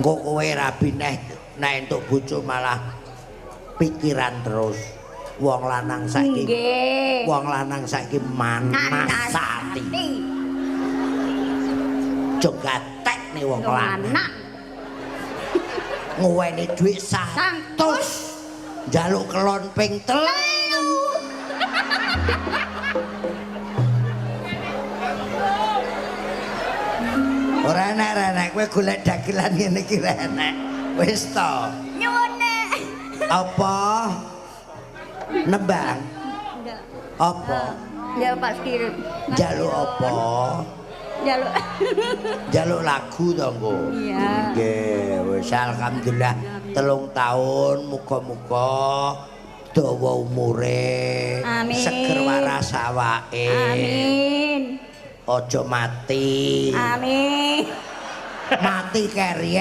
Engko kowe rabi nek entuk bojo malah pikiran terus. Wong lanang saiki. Nggih. Wong lanang saiki manasati. Jogatek nih wong lanang. Nguweni dhuwit 100. Njaluk kelon ping 3. Ora enek kowe golek dagelan ngene iki ra enek. Wis to. Nyuwun Nek. Apa? Nembang. Apa? Ya Pak Kirim. Njaluk apa? Jaluk. Njaluk lagu to engko. Iya. Nggih, wis alhamdulillah 3 tahun muga-muga dawa umure. Amin. Seger waras awake. Amin. Aja mati. Amin. Mati keriyen.